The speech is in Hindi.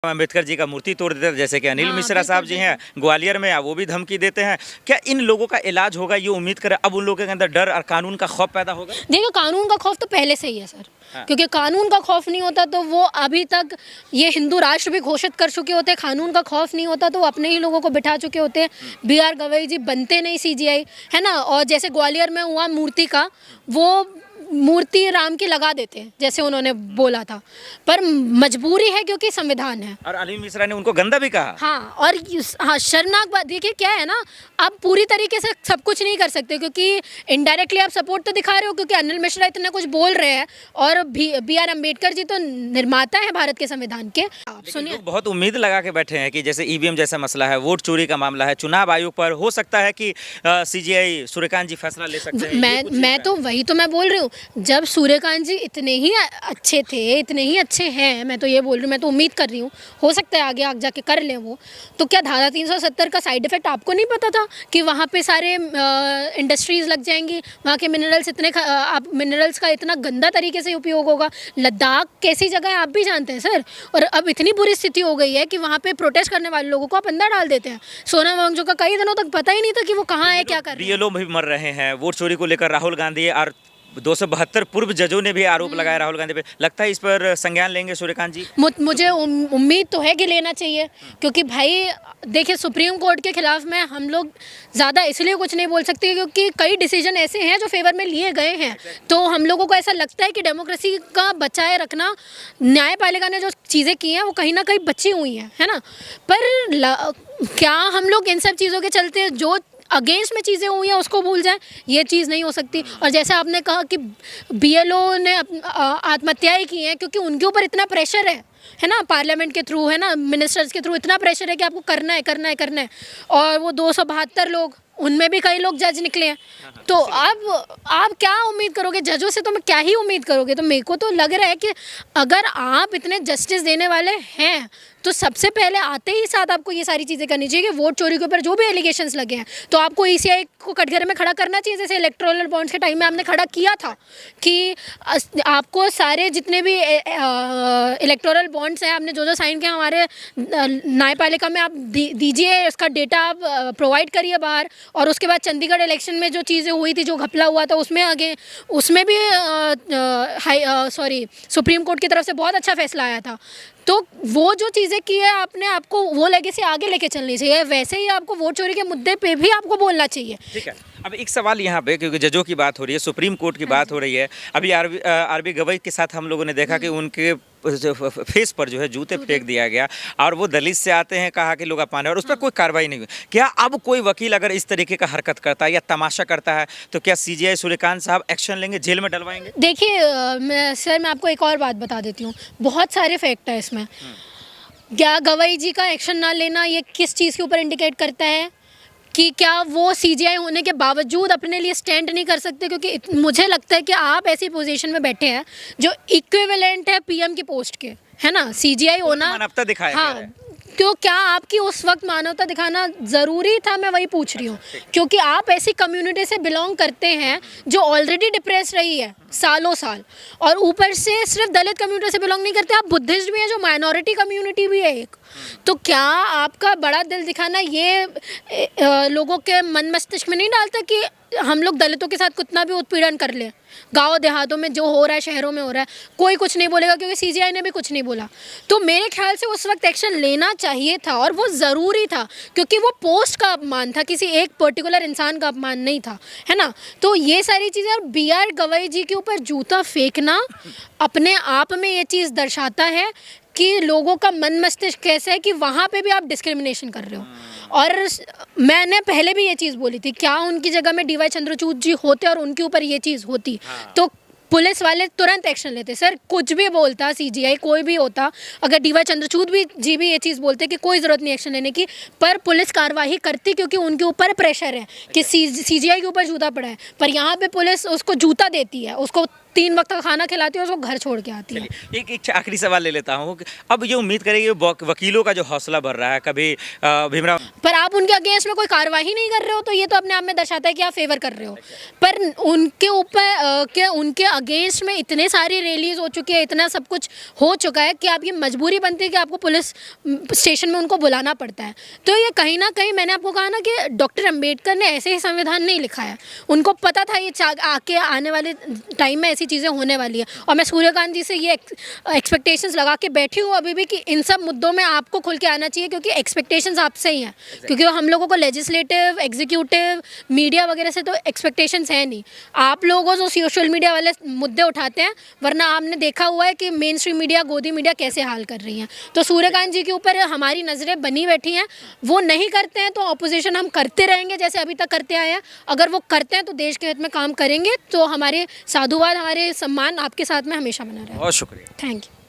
अम्बेडकर जी का मूर्ति तोड़ देते हैं, जैसे कि अनिल हाँ, मिश्रा साहब जी हैं ग्वालियर में, वो भी धमकी देते हैं। क्या इन लोगों का इलाज होगा, ये उम्मीद करें? अब उन लोगों के अंदर डर और कानून का खौफ पैदा होगा? देखिए, कानून का खौफ तो पहले से ही है सर। हाँ। क्योंकि कानून का खौफ नहीं होता तो वो अभी तक ये हिंदू राष्ट्र भी घोषित कर चुके होते। कानून का खौफ नहीं होता तो वो अपने ही लोगों को बिठा चुके होते। BR गवई जी बनते नहीं CGI, है ना। और जैसे ग्वालियर में हुआ मूर्ति का, वो मूर्ति राम की लगा देते हैं जैसे उन्होंने बोला था, पर मजबूरी है क्योंकि संविधान है। और अनिल मिश्रा ने उनको गंदा भी कहा। हाँ, और हाँ, शर्मनाक बात देखिए क्या है ना, आप पूरी तरीके से सब कुछ नहीं कर सकते क्योंकि इनडायरेक्टली आप सपोर्ट तो दिखा रहे हो क्योंकि अनिल मिश्रा इतना कुछ बोल रहे हैं और BR अम्बेडकर जी तो निर्माता है भारत के संविधान के। आप सुनिए, लोग बहुत उम्मीद लगा के बैठे हैं कि जैसे EVM जैसा मसला है, वोट चोरी का मामला है, चुनाव आयोग पर हो सकता है कि CGI सूर्यकांत जी फैसला ले सकते हैं। मैं तो वही तो मैं बोल रही हूँ, जब सूर्यकांत जी इतने ही अच्छे थे, इतने ही अच्छे हैं, मैं तो ये बोल रही हूँ, मैं तो उम्मीद कर रही हूँ हो सकता है आगे जाके कर लें वो। तो क्या धारा 370 का साइड इफेक्ट आपको नहीं पता था कि वहाँ पे सारे इंडस्ट्रीज लग जाएंगी, वहाँ के मिनरल्स मिनरल्स का इतना गंदा तरीके से उपयोग होगा। लद्दाख कैसी जगह है आप भी जानते हैं सर, और अब इतनी बुरी स्थिति हो गई है कि वहाँ पे प्रोटेस्ट करने वाले लोगों को आप अंदर डाल देते हैं। सोना वांगचुक का कई दिनों तक पता ही नहीं था कि वो कहाँ है, क्या कर रहे हैं। BLO भी मर रहे हैं। वोट चोरी को लेकर राहुल गांधी और 272 पूर्व जजों ने भी आरोप लगाया राहुल गांधी पे। लगता है इस पर संज्ञान लेंगे सूर्यकांत जी? मुझे उम्मीद तो है कि लेना चाहिए, क्योंकि भाई देखिए, सुप्रीम कोर्ट के खिलाफ में हम लोग ज़्यादा इसलिए कुछ नहीं बोल सकते क्योंकि कई डिसीजन ऐसे हैं जो फेवर में लिए गए हैं। तो हम लोगों को ऐसा लगता है कि डेमोक्रेसी का बचाए रखना, न्यायपालिका ने जो चीज़ें की हैं वो कहीं ना कहीं बची हुई हैं, है ना। पर क्या हम लोग इन सब चीज़ों के चलते जो अगेंस्ट में चीज़ें हुई हैं उसको भूल जाएं? ये चीज़ नहीं हो सकती। और जैसे आपने कहा कि BLO ने आत्महत्याएं की हैं क्योंकि उनके ऊपर इतना प्रेशर है ना, पार्लियामेंट के थ्रू, है ना, मिनिस्टर्स के थ्रू इतना प्रेशर है कि आपको करना है करना है करना है। और वो 272 लोग, उनमें भी कई लोग जज निकले हैं। तो अब आप क्या उम्मीद करोगे जजों से? तो मैं क्या ही उम्मीद करोगे? तो मेरे को तो लग रहा है कि अगर आप इतने जस्टिस देने वाले हैं तो सबसे पहले आते ही साथ आपको ये सारी चीज़ें करनी चाहिए कि वोट चोरी के ऊपर जो भी एलिगेशंस लगे हैं तो आपको ECI को कटघरे में खड़ा करना चाहिए, जैसे इलेक्टोरल बॉन्ड्स के टाइम में आपने खड़ा किया था कि आपको सारे जितने भी इलेक्टोरल बॉन्ड्स हैं, आपने जो जो साइन किया हमारे न्यायपालिका में आप दीजिए, उसका डेटा आप प्रोवाइड करिए बाहर। और उसके बाद चंडीगढ़ इलेक्शन में जो चीज़ें हुई थी, जो घपला हुआ था, उसमें भी सुप्रीम कोर्ट की तरफ से बहुत अच्छा फैसला आया था। तो वो जो चीज़ें की है आपने, आपको वो लेगेसी आगे लेके चलनी चाहिए। वैसे ही आपको वोट चोरी के मुद्दे पे भी आपको बोलना चाहिए। ठीक है, अब एक सवाल यहाँ पे, क्योंकि जजों की बात हो रही है, सुप्रीम कोर्ट की बात हो रही है, अभी RB गवई के साथ हम लोगों ने देखा कि उनके फेस पर जो है जूते फेंक दिया गया और वो दलित से आते हैं, कहा कि लोग अपमान है, और उस पर कोई कार्रवाई नहीं हुई। क्या अब कोई वकील अगर इस तरीके का हरकत करता है या तमाशा करता है तो क्या CGI सूर्यकांत साहब एक्शन लेंगे, जेल में डलवाएंगे? देखिए मैं आपको एक और बात बता देती हूँ, बहुत सारे फैक्ट है इसमें। क्या गवई जी का एक्शन ना लेना ये किस चीज़ के ऊपर इंडिकेट करता है कि क्या वो CGI होने के बावजूद अपने लिए स्टैंड नहीं कर सकते? क्योंकि मुझे लगता है कि आप ऐसी पोजीशन में बैठे हैं जो इक्विवेलेंट है PM की पोस्ट के, है ना। CGI होना, मानवता दिखाया हाँ, तो क्या आपकी उस वक्त मानवता दिखाना ज़रूरी था? मैं वही पूछ रही हूँ, क्योंकि आप ऐसी कम्युनिटी से बिलोंग करते हैं जो ऑलरेडी डिप्रेस रही है सालों साल, और ऊपर से सिर्फ दलित कम्युनिटी से बिलोंग नहीं करते, आप बुद्धिस्ट भी हैं जो माइनॉरिटी कम्युनिटी भी है एक। तो क्या आपका बड़ा दिल दिखाना ये लोगों के मन मस्तिष्क में नहीं डालता कि हम लोग दलितों के साथ कितना भी उत्पीड़न कर ले? गाँव देहातों में जो हो रहा है, शहरों में हो रहा है, कोई कुछ नहीं बोलेगा क्योंकि CGI ने भी कुछ नहीं बोला। तो मेरे ख्याल से उस वक्त एक्शन लेना चाहिए था और वो ज़रूरी था, क्योंकि वो पोस्ट का अपमान था, किसी एक पर्टिकुलर इंसान का अपमान नहीं था, है ना। तो ये सारी चीज़ें, और BR गवई जी के ऊपर जूता फेंकना अपने आप में ये चीज़ दर्शाता है कि लोगों का मन मस्तिष्क कैसा है, कि वहाँ पे भी आप डिस्क्रिमिनेशन कर रहे हो। और मैंने पहले भी ये चीज़ बोली थी, क्या उनकी जगह में DY चंद्रचूड़ जी होते और उनके ऊपर ये चीज़ होती तो पुलिस वाले तुरंत एक्शन लेते। सर कुछ भी बोलता CGI, कोई भी होता, अगर DY चंद्रचूड़ जी भी ये चीज़ बोलते कि कोई ज़रूरत नहीं एक्शन लेने की, पर पुलिस कार्रवाई करती क्योंकि उनके ऊपर प्रेशर है कि CGI के ऊपर जूता पड़ा है। पर यहाँ पे पुलिस उसको जूता देती है, उसको 3 वक्त का खाना खिलाती है, उसको घर छोड़ के आती है। एक आखिरी सवाल ले लेता हूँ कि अब ये उम्मीद करेंगे वकीलों का जो हौसला बढ़ रहा है, कभी भीमराव पर आप उनके अगेंस्ट में कोई कार्रवाई नहीं कर रहे हो, तो ये तो अपने आप में दर्शाता है कि आप फेवर कर रहे हो। पर उनके ऊपर के उनके अगेंस्ट में इतने सारी रैलीज हो चुकी है, इतना सब कुछ हो चुका है कि आपकी मजबूरी बनती है कि आपको पुलिस स्टेशन में उनको बुलाना पड़ता है। तो ये कहीं ना कहीं, मैंने आपको कहा ना कि डॉक्टर अंबेडकर ने ऐसे ही संविधान नहीं लिखा है, उनको पता था ये आके आने वाले टाइम में ऐसी चीज़ें होने वाली है। और मैं सूर्यकांत जी से ये एक्सपेक्टेशंस लगा के बैठी हूँ अभी भी कि इन सब मुद्दों में आपको खुल के आना चाहिए, क्योंकि एक्सपेक्टेशंस आपसे ही हैं, क्योंकि हम लोगों को लेजिस्लेटिव, एग्जीक्यूटिव, मीडिया वगैरह से तो एक्सपेक्टेशंस है नहीं। आप लोगों जो सोशल मीडिया वाले मुद्दे उठाते हैं, वरना आपने देखा हुआ है कि मेन स्ट्रीम मीडिया, गोदी मीडिया कैसे हाल कर रही हैं। तो सूर्यकांत जी के ऊपर हमारी नज़रें बनी बैठी हैं, वो नहीं करते हैं तो ऑपोजिशन हम करते रहेंगे जैसे अभी तक करते आए हैं। अगर वो करते हैं तो देश के हित में काम करेंगे, तो हमारे साधुवाद, हमारे सम्मान आपके साथ में हमेशा बना रहेगा। बहुत शुक्रिया। Thank you.